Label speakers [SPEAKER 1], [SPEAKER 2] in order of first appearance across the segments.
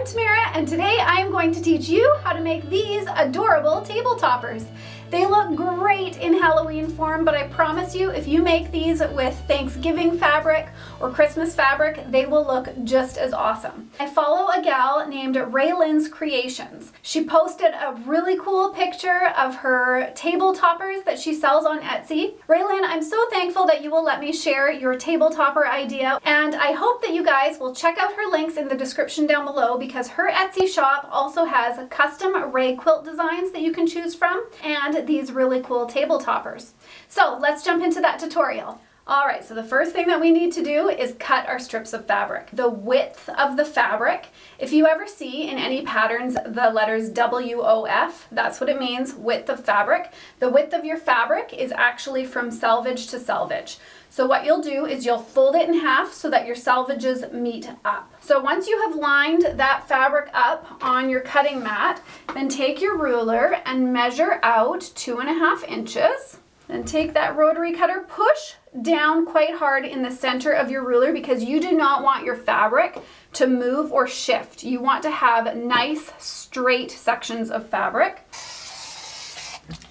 [SPEAKER 1] I'm Tamara, and today I am going to teach you how to make these adorable table toppers. They look great in Halloween form, but I promise you, if you make these with Thanksgiving fabric or Christmas fabric, they will look just as awesome. I follow a gal named Raylynn's Creations. She posted a really cool picture of her table toppers that she sells on Etsy. Raylynn, I'm so thankful that you will let me share your table topper idea, and I hope that you guys will check out her links in the description down below, because her Etsy shop also has custom ray quilt designs that you can choose from, and these really cool table toppers. So let's jump into that tutorial. All right, so the first thing that we need to do is cut our strips of fabric. The width of the fabric, if you ever see in any patterns the letters WOF, that's what it means, width of fabric. The width of your fabric is actually from selvage to selvage. So what you'll do is you'll fold it in half so that your selvages meet up. So once you have lined that fabric up on your cutting mat, then take your ruler and measure out 2.5 inches. Then take that rotary cutter, push down quite hard in the center of your ruler, because you do not want your fabric to move or shift. You want to have nice straight sections of fabric.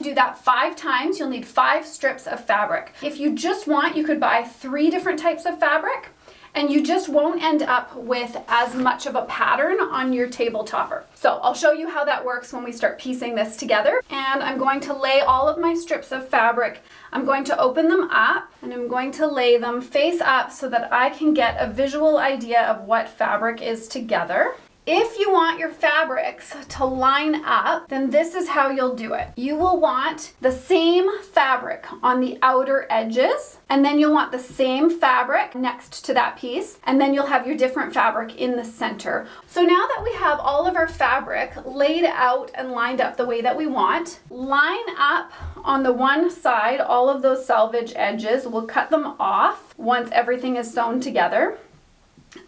[SPEAKER 1] Do that 5 times. You'll need 5 strips of fabric. If you just want, you could buy 3 different types of fabric, and you just won't end up with as much of a pattern on your table topper. So I'll show you how that works when we start piecing this together. And I'm going to lay all of my strips of fabric. I'm going to open them up, and I'm going to lay them face up so that I can get a visual idea of what fabric is together. If you want your fabrics to line up, then this is how you'll do it. You will want the same fabric on the outer edges, and then you'll want the same fabric next to that piece, and then you'll have your different fabric in the center. So now that we have all of our fabric laid out and lined up the way that we want, line up on the one side all of those selvage edges. We'll cut them off once everything is sewn together.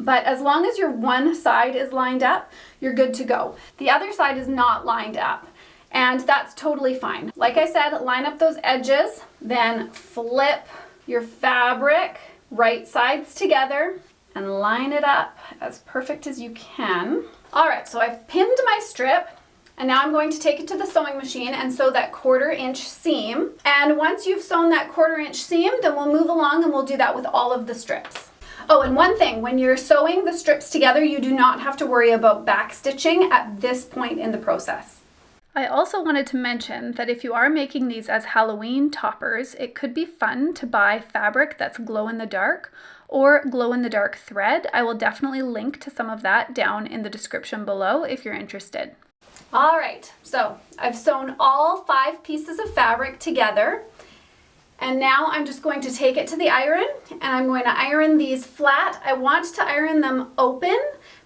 [SPEAKER 1] But as long as your one side is lined up, you're good to go. The other side is not lined up, and that's totally fine. Like I said, line up those edges, then flip your fabric right sides together and line it up as perfect as you can. All right, so I've pinned my strip, and now I'm going to take it to the sewing machine and sew that 1/4 inch seam. And once you've sewn that 1/4 inch seam, then we'll move along and we'll do that with all of the strips. Oh, and one thing, when you're sewing the strips together, you do not have to worry about back stitching at this point in the process. I also wanted to mention that if you are making these as Halloween toppers, it could be fun to buy fabric that's glow-in-the-dark or glow-in-the-dark thread. I will definitely link to some of that down in the description below if you're interested. All right, so I've sewn all 5 pieces of fabric together. And now I'm just going to take it to the iron, and I'm going to iron these flat. I want to iron them open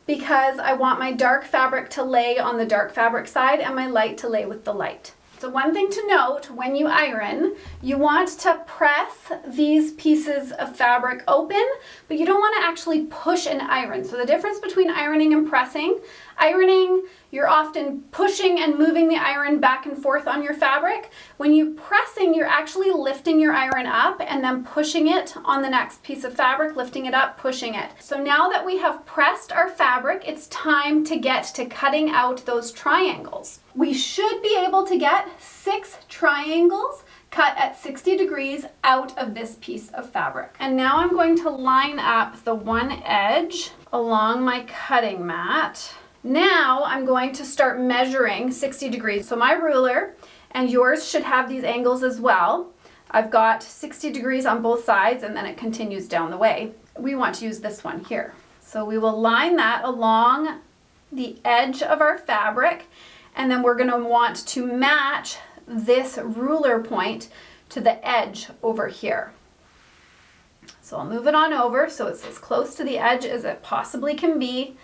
[SPEAKER 1] because I want my dark fabric to lay on the dark fabric side and my light to lay with the light. So one thing to note when you iron, you want to press these pieces of fabric open, but you don't want to actually push and iron. So the difference between ironing and pressing, ironing, you're often pushing and moving the iron back and forth on your fabric. When you're pressing, you're actually lifting your iron up and then pushing it on the next piece of fabric, lifting it up, pushing it. So now that we have pressed our fabric, it's time to get to cutting out those triangles. We should be able to get 6 triangles cut at 60 degrees out of this piece of fabric. And now I'm going to line up the one edge along my cutting mat. Now I'm going to start measuring 60 degrees. So my ruler and yours should have these angles as well. I've got 60 degrees on both sides, and then it continues down the way. We want to use this one here. So we will line that along the edge of our fabric, and then we're going to want to match this ruler point to the edge over here. So I'll move it on over so it's as close to the edge as it possibly can be.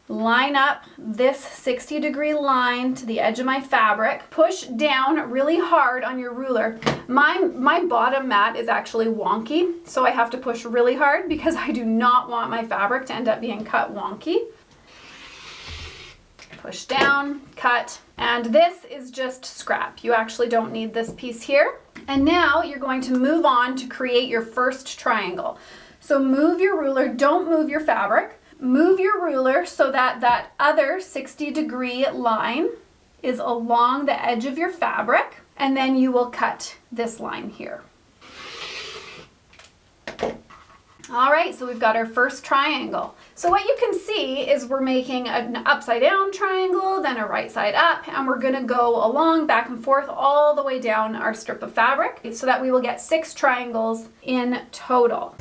[SPEAKER 1] Line up this 60 degree line to the edge of my fabric. Push down really hard on your ruler. My bottom mat is actually wonky, so I have to push really hard because I do not want my fabric to end up being cut wonky. Push down, cut, and this is just scrap. You actually don't need this piece here. And now you're going to move on to create your first triangle. So move your ruler, don't move your fabric. move your ruler so that that other 60-degree line is along the edge of your fabric, and then you will cut this line here. All right, so we've got our first triangle. So what you can see is we're making an upside down triangle, then a right side up, and we're gonna go along back and forth all the way down our strip of fabric so that we will get 6 triangles in total.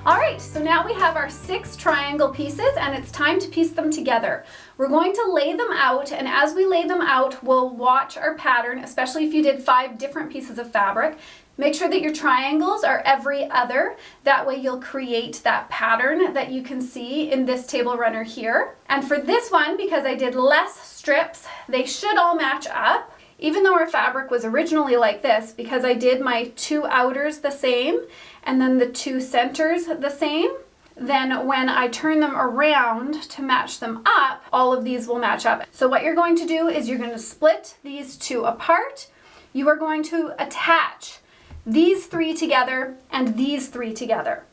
[SPEAKER 1] All right, so now we have our 6 triangle pieces and it's time to piece them together. We're going to lay them out, and as we lay them out, we'll watch our pattern, especially if you did 5 different pieces of fabric. Make sure that your triangles are every other. That way you'll create that pattern that you can see in this table runner here. And for this one, because I did less strips, they should all match up. Even though our fabric was originally like this, because I did my 2 outers the same and then the 2 centers the same, then when I turn them around to match them up, all of these will match up. So what you're going to do is you're going to split these 2 apart. You are going to attach these 3 together and these 3 together.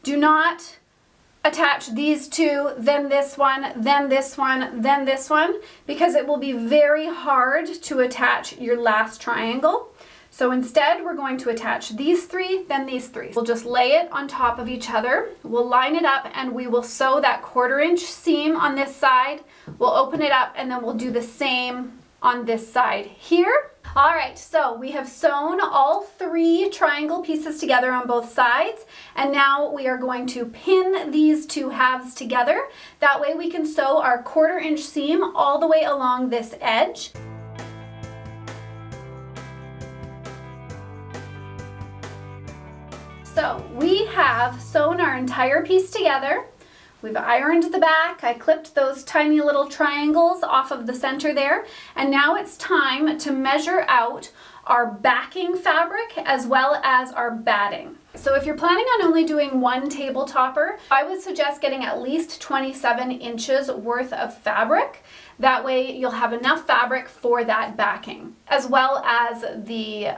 [SPEAKER 1] Do not attach these 2, then this one, then this one, then this one, because it will be very hard to attach your last triangle. So instead, we're going to attach these 3, then these 3. We'll just lay it on top of each other. We'll line it up and we will sew that 1/4 inch seam on this side. We'll open it up and then we'll do the same on this side here. All right, so we have sewn all 3 triangle pieces together on both sides, and now we are going to pin these 2 halves together. That way we can sew our 1/4 inch seam all the way along this edge. So we have sewn our entire piece together. We've ironed the back. I clipped those tiny little triangles off of the center there. And now it's time to measure out our backing fabric as well as our batting. So if you're planning on only doing 1 table topper, I would suggest getting at least 27 inches worth of fabric. That way you'll have enough fabric for that backing, as well as the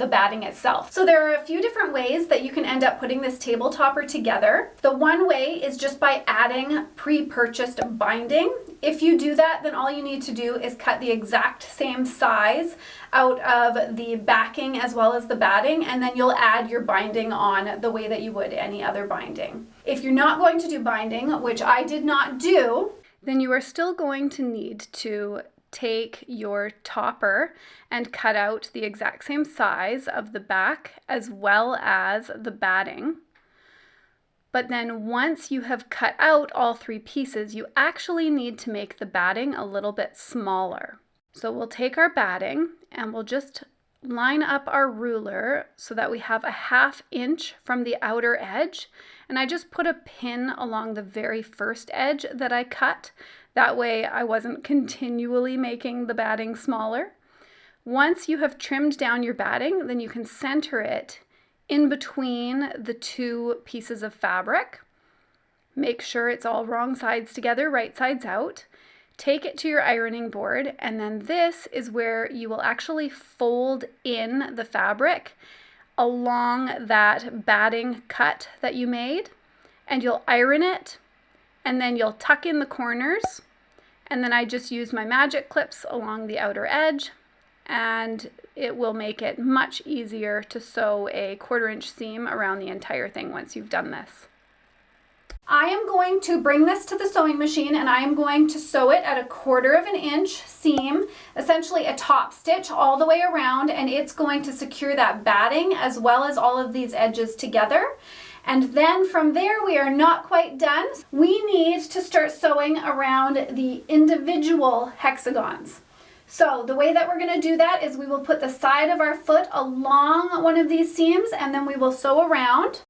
[SPEAKER 1] batting itself. So there are a few different ways that you can end up putting this table topper together. The one way is just by adding pre-purchased binding. If you do that, then all you need to do is cut the exact same size out of the backing as well as the batting, and then you'll add your binding on the way that you would any other binding. If you're not going to do binding, which I did not do, then you are still going to need to take your topper and cut out the exact same size of the back as well as the batting. But then once you have cut out all 3 pieces, you actually need to make the batting a little bit smaller. So we'll take our batting and we'll just line up our ruler so that we have a 1/2 inch from the outer edge. And I just put a pin along the very first edge that I cut. That way I wasn't continually making the batting smaller. Once you have trimmed down your batting, then you can center it in between the 2 pieces of fabric. Make sure it's all wrong sides together, right sides out. Take it to your ironing board, and then this is where you will actually fold in the fabric along that batting cut that you made, and you'll iron it, and then you'll tuck in the corners, and then I just use my magic clips along the outer edge, and it will make it much easier to sew a 1/4 inch seam around the entire thing once you've done this. I am going to bring this to the sewing machine and I am going to sew it at a 1/4 inch seam, essentially a top stitch all the way around, and it's going to secure that batting as well as all of these edges together. And then from there, we are not quite done. We need to start sewing around the individual hexagons. So the way that we're going to do that is we will put the side of our foot along one of these seams and then we will sew around.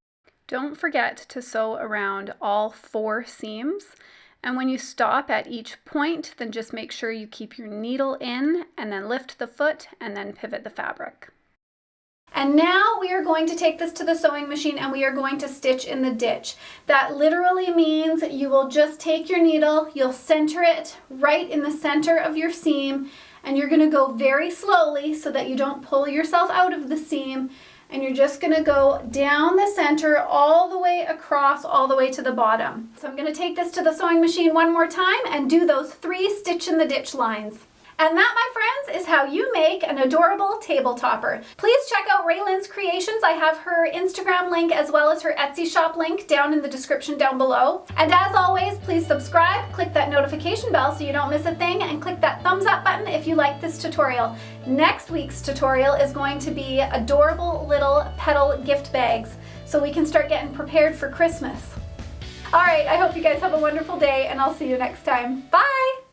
[SPEAKER 1] Don't forget to sew around all 4 seams, and when you stop at each point, then just make sure you keep your needle in and then lift the foot and then pivot the fabric. And now we are going to take this to the sewing machine and we are going to stitch in the ditch. That literally means you will just take your needle, you'll center it right in the center of your seam, and you're going to go very slowly so that you don't pull yourself out of the seam. and you're just gonna go down the center all the way across, all the way to the bottom. So I'm gonna take this to the sewing machine one more time and do those 3 stitch in the ditch lines. And that, my friends, is how you make an adorable table topper. Please check out Raylan's Creations. I have her Instagram link as well as her Etsy shop link down in the description down below. And as always, please subscribe, click that notification bell so you don't miss a thing, and click that thumbs up button if you like this tutorial. Next week's tutorial is going to be adorable little petal gift bags so we can start getting prepared for Christmas. All right, I hope you guys have a wonderful day, and I'll see you next time. Bye!